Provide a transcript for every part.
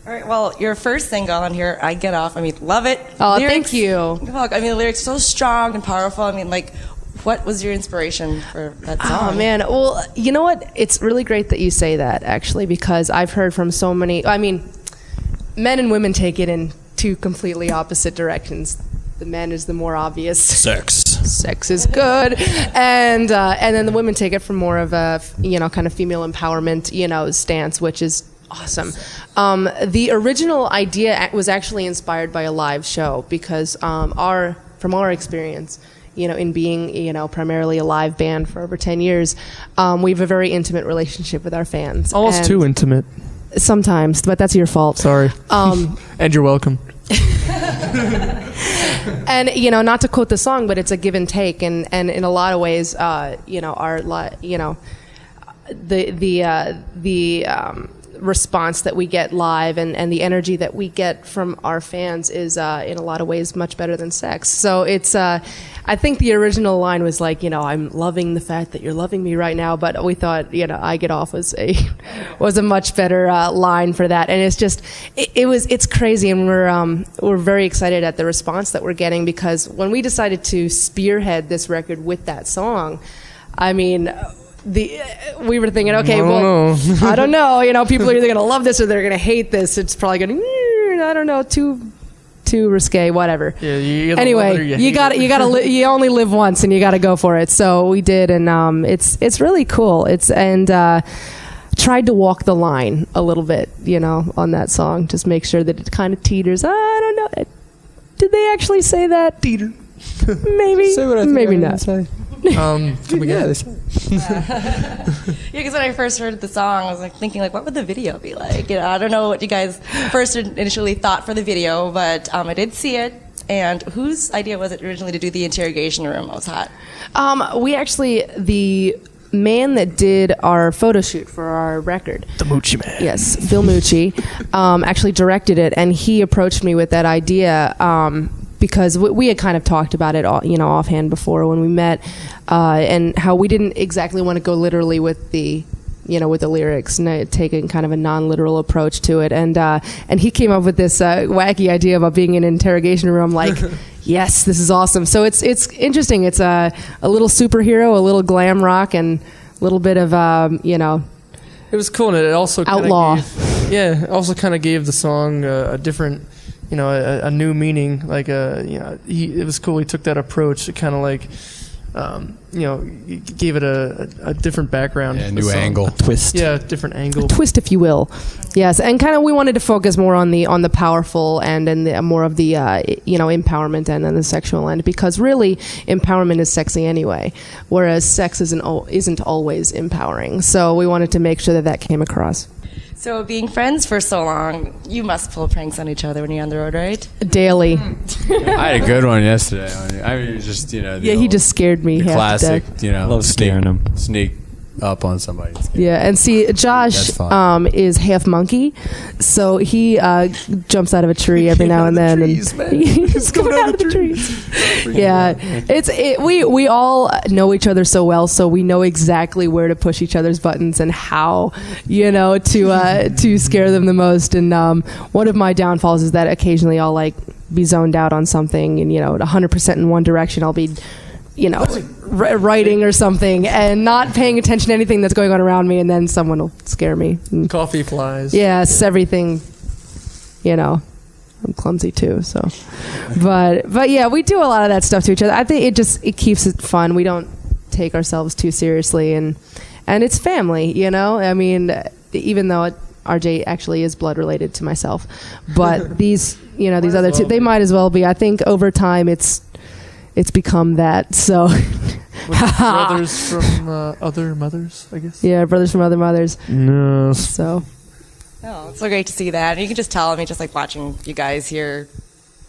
All right, well, your first single on here, I Get Off, I mean, love it. Oh, thank you. Look, I mean, the lyrics are so strong and powerful. I mean, like, what was your inspiration for that song? Oh, man. Well, you know what? It's really great that you say that, actually, because I've heard from so many, I mean, men and women take it in two completely opposite directions. The men is the more obvious. Sex is good. And then the women take it from more of a, kind of female empowerment, stance, which is awesome. The original idea was actually inspired by a live show because from our experience, in being, primarily a live band for over 10 years, we have a very intimate relationship with our fans. Almost too intimate. Sometimes, but that's your fault. Sorry. And you're welcome. And not to quote the song, but it's a give and take, and in a lot of ways, the response that we get live and the energy that we get from our fans is in a lot of ways much better than sex. So it's I think the original line was like, I'm loving the fact that you're loving me right now, but we thought, I Get Off was a much better line for that. And it's just it's crazy, and we're very excited at the response that we're getting, because when we decided to spearhead this record with that song, I mean, we were thinking, okay, I don't know, people are either going to love this or they're going to hate this. It's probably going to, I don't know, too risque, whatever. Yeah, anyway, you only live once, and you got to go for it. So we did, and it's really cool. Tried to walk the line a little bit, on that song, just make sure that it kind of teeters. I don't know. Did they actually say that? Teeter. Maybe. Say what I think maybe I not. say. Yeah, because when I first heard the song, I was thinking, what would the video be like? I don't know what you guys first initially thought for the video, but I did see it. And whose idea was it originally to do the interrogation room? That was hot. The man that did our photo shoot for our record, the Moochie Man, yes, Bill Moochie, actually directed it, and he approached me with that idea. Because we had kind of talked about it, offhand before when we met, and how we didn't exactly want to go literally with the lyrics, and taking kind of a non-literal approach to it. And he came up with this wacky idea about being in an interrogation room. Yes, this is awesome. So it's interesting. It's a little superhero, a little glam rock, and a little bit of It was cool, and it also outlaw. It also kind of gave the song a different. A new meaning. It was cool. He took that approach to kind of he gave it a different background. Yeah, new angle, twist. Yeah, different angle, twist, if you will. Yes, and kind of we wanted to focus more on the powerful end and more of the empowerment end and the sexual end, because really empowerment is sexy anyway, whereas sex isn't always empowering. So we wanted to make sure that came across. So being friends for so long, you must pull pranks on each other when you're on the road, right? Daily. I had a good one yesterday. I mean, it was just, he just scared me half classic, to death. Love scaring him. Sneak up on somebody. Yeah, and see, Josh is half monkey, so he jumps out of a tree every now and then. He's coming out of the trees. Yeah, we all know each other so well, so we know exactly where to push each other's buttons and how, to scare them the most. And one of my downfalls is that occasionally I'll be zoned out on something, and 100% in one direction. I'll be writing or something and not paying attention to anything that's going on around me, and then someone will scare me. Coffee flies. Yes, everything. I'm clumsy too, so. But yeah, we do a lot of that stuff to each other. I think it keeps it fun. We don't take ourselves too seriously, and it's family. I mean, even though RJ actually is blood related to myself, but these other two, they might as well be. I think over time it's become that. So brothers from other mothers, I guess. Yeah, brothers from other mothers. No. So. Oh, it's so great to see that. And you can just tell, just watching you guys here,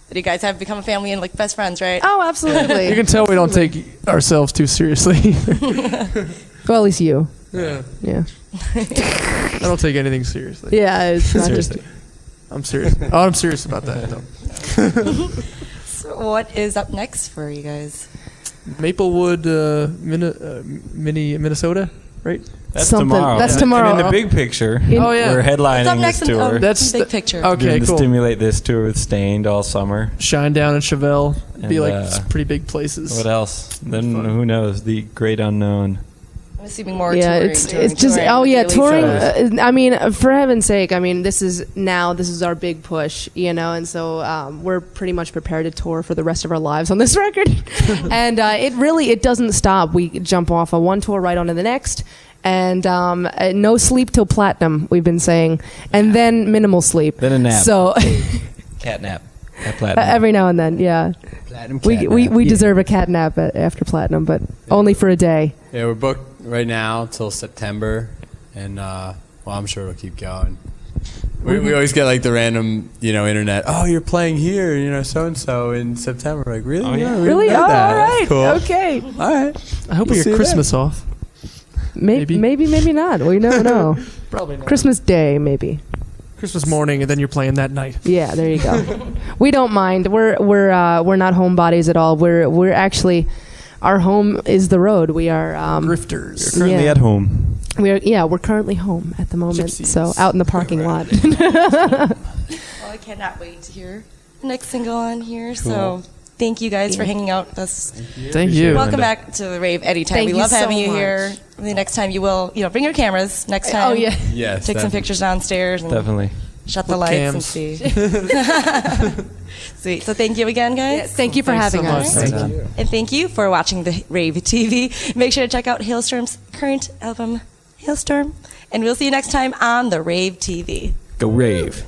that you guys have become a family and best friends, right? Oh, absolutely. You can tell we don't take ourselves too seriously. Well, at least you. Yeah. Yeah. I don't take anything seriously. Yeah, it's not just. I'm serious. Oh, I'm serious about that, though. So what is up next for you guys? Maplewood, Minnesota. right? That's Something- tomorrow. that's And- tomorrow. And in the big picture, Oh, yeah. we're What's up headlining next this in tour. That's big the- picture? Okay, Doing the cool. Stimulate This tour with Stained all summer. Shine Down and Chevelle be And, like pretty big places. What else? Then who knows? The great unknown. I'm assuming more Yeah, touring. it's touring, just touring oh with yeah, daily touring. shows. I mean, for heaven's sake, I mean, this is our big push, you know, and so we're pretty much prepared to tour for the rest of our lives on this record, and it doesn't stop. We jump off of one tour right onto the next. And no sleep till platinum, we've been saying, and then minimal sleep. Then a nap. So Cat nap. At platinum. every now and then, yeah. Platinum We deserve a cat nap after platinum, but only for a day. Yeah, we're booked right now till September, and well, I'm sure it'll keep going. We always get like the random, internet. Oh, you're playing here, so and so in September. Like, really? Oh, yeah. we Really? didn't Oh, know that. all right. That's cool. Okay. All right. I hope We'll we see get you Christmas off. Maybe, maybe not. We never know. Probably not. Christmas Day, maybe. Christmas morning, and then you're playing that night. Yeah, there you go. We don't mind. We're not homebodies at all. We're actually, our home is the road. We are Grifters. Currently yeah. at home. we're currently home at the moment. Gypsies. So out in the parking lot. Well, I cannot wait to hear the next single on here. So thank you guys for hanging out with us. Thank you. Welcome back to the Rave anytime. Thank We you love so having you much. here. The next time you will, bring your cameras next time. Oh yeah. Yes. Take some definitely. pictures downstairs and Definitely. shut the lights and cams. see. Sweet. So thank you again, guys. Thank you for Thanks having so much. us. Thank you. And thank you for watching the Rave TV. Make sure to check out Halestorm's current album, Halestorm. And we'll see you next time on the Rave TV. Go rave.